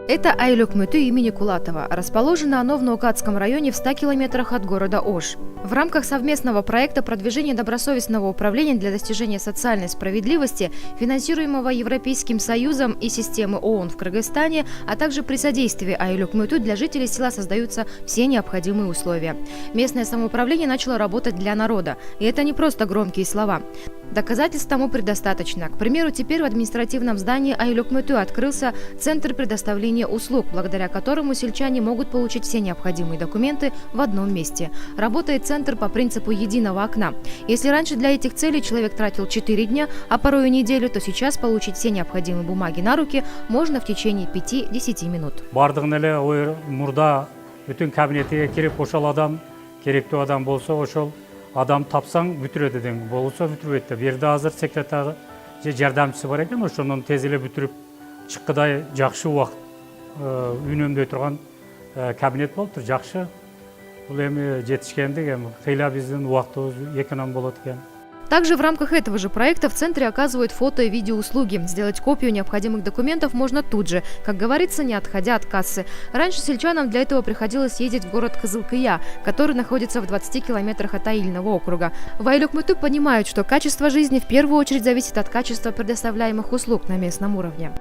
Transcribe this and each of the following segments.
Это Аиль Өкмөтү имени Кулатова. Расположено оно в Наукатском районе в 100 километрах от города Ош. В рамках совместного проекта продвижения добросовестного управления для достижения социальной справедливости, финансируемого Европейским Союзом и системы ООН в Кыргызстане, а также при содействии Аиль Өкмөтү для жителей села создаются все необходимые условия. Местное самоуправление начало работать для народа. И это не просто громкие слова. Доказательств тому предостаточно. К примеру, теперь в административном здании Аиль Өкмөтү открылся Центр предоставления услуг, благодаря которому сельчане могут получить все необходимые документы в одном месте. Работает центр по принципу единого окна. Если раньше для этих целей человек тратил 4 дня, а порой и неделю, то сейчас получить все необходимые бумаги на руки можно в течение 5-10 минут. Бардығын эле мурда бүтүн кабинетке кирип ошол адам керектүү адам болсо ошол адам тапсаң бүтүрөт эдең, болсо бүтүрбөйт. Бу жерде азыр секретары же жардамчысы бар экен, ошонун тез эле бүтүрүп чыккыдай жакшы убакыт үнөмдөй турган кабинет болуптур. Жакшы. Бул эми жетишкендик, эми кыйла биздин убактыбыз эконом болот экен. Также в рамках этого же проекта в центре оказывают фото- и видеоуслуги. Сделать копию необходимых документов можно тут же, как говорится, не отходя от кассы. Раньше сельчанам для этого приходилось ездить в город Кызылкыя, который находится в 20 километрах от Аильного округа. В Аиль Өкмөтү понимают, что качество жизни в первую очередь зависит от качества предоставляемых услуг на местном уровне.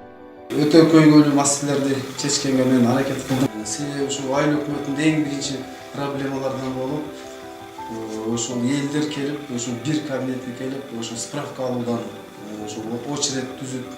Өтө көйгөйлүү маселелерди чечкенге мен аракет кылдым. Себеби ушу Аиль Өкмөтүнүн эң биринчи проблемаларынан болуп, ошол элдер келип, ошо бир кабинетке келип, ошо справка алуудан, ошо очередь түзүп,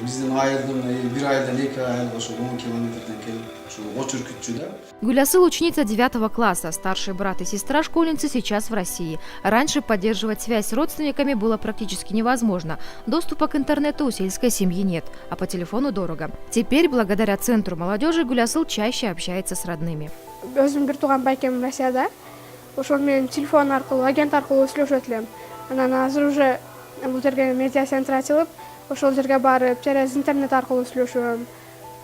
биздин айылдын бир айылдан 2 айыл ошо 10 километрден келип, ошо очередь күтчү да. Гулясыл – ученица 9 класса, старший брат и сестра школьницы сейчас в России. Раньше поддерживать связь с родственниками было практически невозможно. Доступа к интернету у сельской семьи нет, а по телефону дорого. Теперь, благодаря Центру молодежи, Гулясыл чаще общается с родными. Өзүм бир тууган байкем Россияда. Ошол менен телефон аркылуу, агент аркылуу сүйлөшөт элем. Анан азыр уже бул жерге медиа центр ачылып, ошол жерге барып, через интернет аркылуу сүйлөшөм.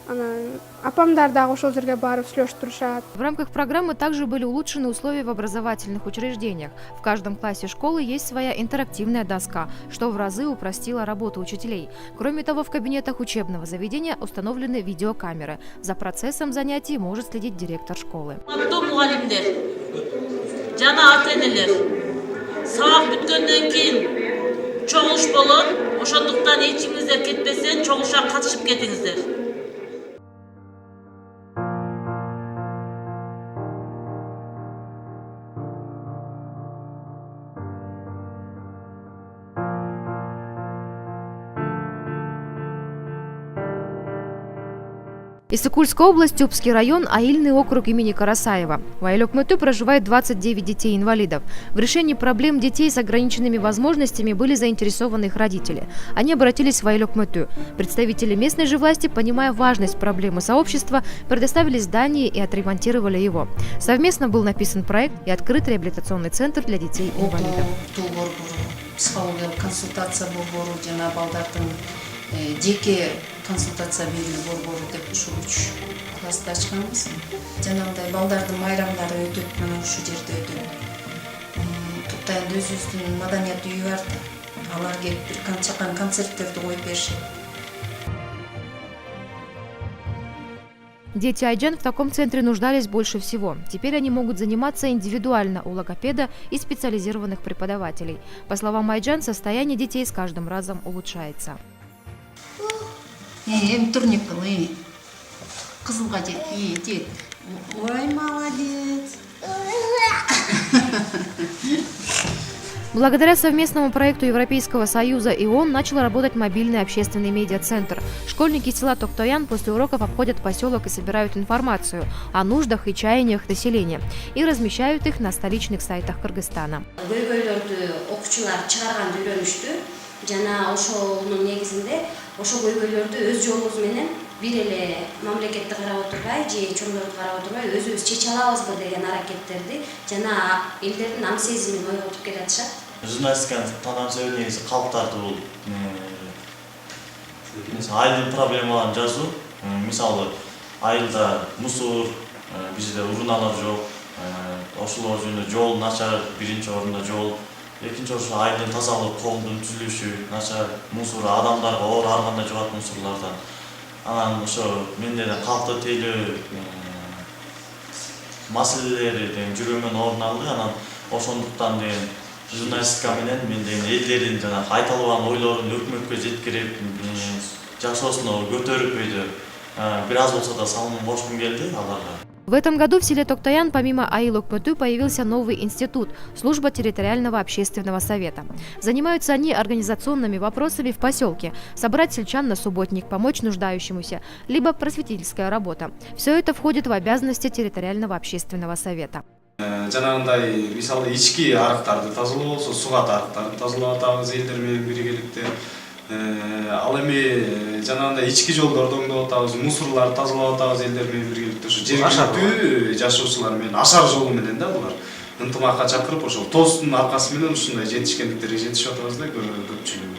Анан апамдар дагы ошол жерге барып сүйлөшүп турушат. В рамках программы также были улучшены условия в образовательных учреждениях. В каждом классе школы есть своя интерактивная доска, что в разы упростило работу учителей. Кроме того, в кабинетах учебного заведения установлены видеокамеры. За процессом занятий может следить директор школы. Жана ата-энелер сабак бүткөндөн кийин чогулуш болот. Ошондуктан эчиңиздер кетпесе, чогулушка катышып кетиңиздер. Иссыкульская область, Тюбский район, Аильный округ имени Карасаева. В Аиль Өкмөтү проживает 29 детей-инвалидов. В решении проблем детей с ограниченными возможностями были заинтересованы их родители. Они обратились в Аиль Өкмөтү. Представители местной же власти, понимая важность проблемы сообщества, предоставили здание и отремонтировали его. Совместно был написан проект и открыт реабилитационный центр для детей-инвалидов. Жеке консультация берүү борбору деп ушу 3 класста ачканбыз. Жанагындай балдардын майрамдары өтөт, мына ушу жерде өтөт. Туктайында өзүбүздүн маданият үйү бар да. Алар келип бир канча концерттерди коюп беришет. Дети Айджан в таком центре нуждались больше всего. Теперь они могут заниматься индивидуально у логопеда и специализированных преподавателей. По словам Айджан, состояние детей с каждым разом улучшается. Турник кылы. Кызылга жет. Ой, молодец. Благодаря совместному проекту Европейского Союза и ООН начал работать мобильный общественный медиацентр. Школьники села Токтоян после уроков обходят поселок и собирают информацию о нуждах и чаяниях населения и размещают их на столичных сайтах Кыргызстана. Жана ошонун негизинде ошол көйгөйлөрдү өз жолубуз менен бир эле мамлекетти карап отурбай же чоңдорду карап отурбай өзүбүз чече алабызбы деген аракеттерди жана элдердин ам сезимин ойготуп келатышат. Журналистиканын танам себеби негизи калктарды бул айылдын проблемаларын жазуу. Мисалы айылда мусор, бизде урналар жок, ошолор жөнүндө жол начар, биринчи орунда жол. Экинчи ошо айылдын тазалык, коомдун түзүлүшү, начар мусор, адамдарга оор ар кандай жугат мусорлардан. анан ошо менде калктуу тейлөө маселелери жүргөмөн орун алды. Анан ошондуктан журналистика менен мен элдердин жанагы айта албаган ойлорун өкмөткө жеткирип, жашоосуна көтөрүп бир аз болсо да салым кошкум келди аларга. В этом году в селе Токтаян помимо АИЛ Окмыту появился новый институт – служба территориального общественного совета. Занимаются они организационными вопросами в поселке – собрать сельчан на субботник, помочь нуждающемуся, либо просветительская работа. Все это входит в обязанности территориального общественного совета. Жанагындай мисалы ички арыктарды тазалоо болсо сугат арыктарды тазалап атабыз элдер менен биргеликте. Ал эми жанагындай ички жолдорду оңдоп атабыз, мусорларды тазалап атабыз элдер менен биргеликте. Ошо жергиликтүү жашоочулар менен ашар жолу менен да булар ынтымакка чакырып, ошол тостун аркасы менен ушундай жетишкендиктерге жетишип атабыз да көпчүлүгү.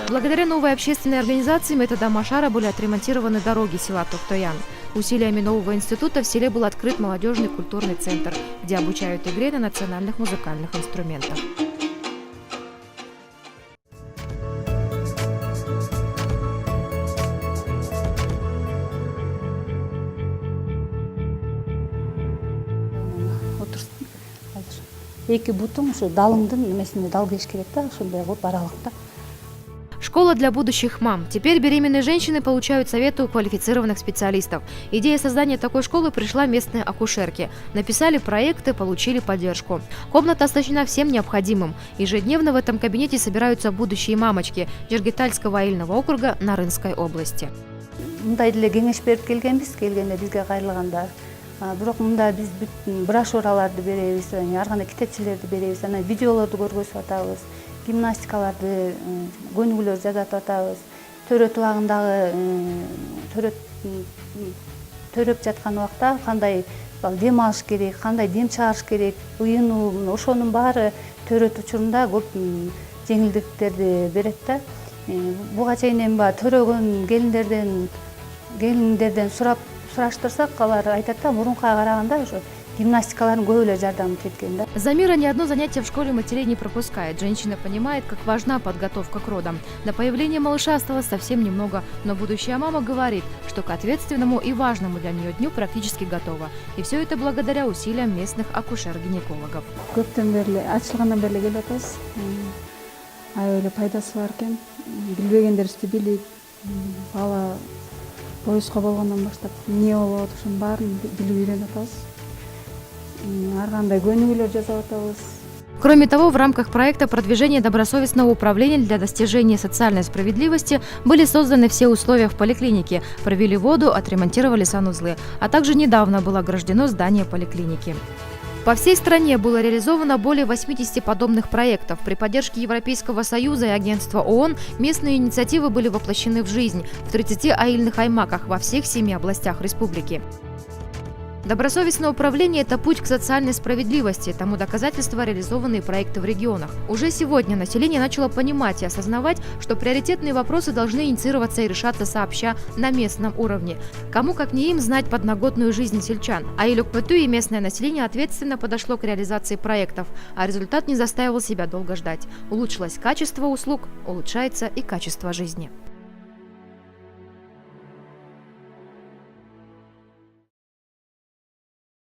Благодаря новой общественной организации методом Ашара были отремонтированы дороги села Токтаян. Усилиями нового института в селе был открыт молодежный культурный центр, где обучают игре на национальных музыкальных инструментах. Эки бутун ушу далыңдын немесине дал кеш керек да, ошондой кылып аралыкта. Школа для будущих мам. Теперь беременные женщины получают советы у квалифицированных специалистов. Идея создания такой школы пришла местные акушерки. Написали проекты, получили поддержку. Комната оснащена всем необходимым. Ежедневно в этом кабинете собираются будущие мамочки Жергетальского айыльного округа Нарынской области. Мындай деле кеңеш берип келгенбиз, келгенде бизге кайрылганда. Бирок мында биз бүт брошюраларды беребиз, ар кандай китепчелерди беребиз, анан видеолорду көргөзүп атабыз. Гимнастикаларды көнүгүүлөр жасатып атабыз. Төрөт убагындагы төрөп жаткан убакта кандай дем алыш керек, кандай дем чыгарыш керек, ыйынуу, ошонун баары төрөт учурунда көп жеңилдиктерди берет да. Буга чейин эми төрөгөн келиндерден сураштырсак, алар айтат да, мурункуга караганда ошо гимнастикаларын көп эле жардам кеткен да. Замира ни одно занятие в школе матерей не пропускает. Женщина понимает, как важна подготовка к родам. До появления малыша осталось совсем немного, но будущая мама говорит, что к ответственному и важному для нее дню практически готова. И все это благодаря усилиям местных акушер-гинекологов. Көптөн бери ачылгандан бери келип атабыз. Аябай пайдасы бар экен. Билбегендерибизди билип, бала поиска болгондон баштап эмне болуп атат, ошонун баарын билип үйрөнүп атабыз. Ар кандай көнүгүүлөр жасап атабыз. Кроме того, в рамках проекта продвижения добросовестного управления для достижения социальной справедливости были созданы все условия в поликлинике, провели воду, отремонтировали санузлы, а также недавно было ограждено здание поликлиники. По всей стране было реализовано более 80 подобных проектов. При поддержке Европейского Союза и агентства ООН местные инициативы были воплощены в жизнь в 30 аильных аймаках во всех 7 областях республики. Добросовестное управление – это путь к социальной справедливости, тому доказательства реализованные проекты в регионах. Уже сегодня население начало понимать и осознавать, что приоритетные вопросы должны инициироваться и решаться сообща на местном уровне. Кому как не им знать подноготную жизнь сельчан. Аил Окмыту и местное население ответственно подошло к реализации проектов, а результат не заставил себя долго ждать. Улучшилось качество услуг, улучшается и качество жизни.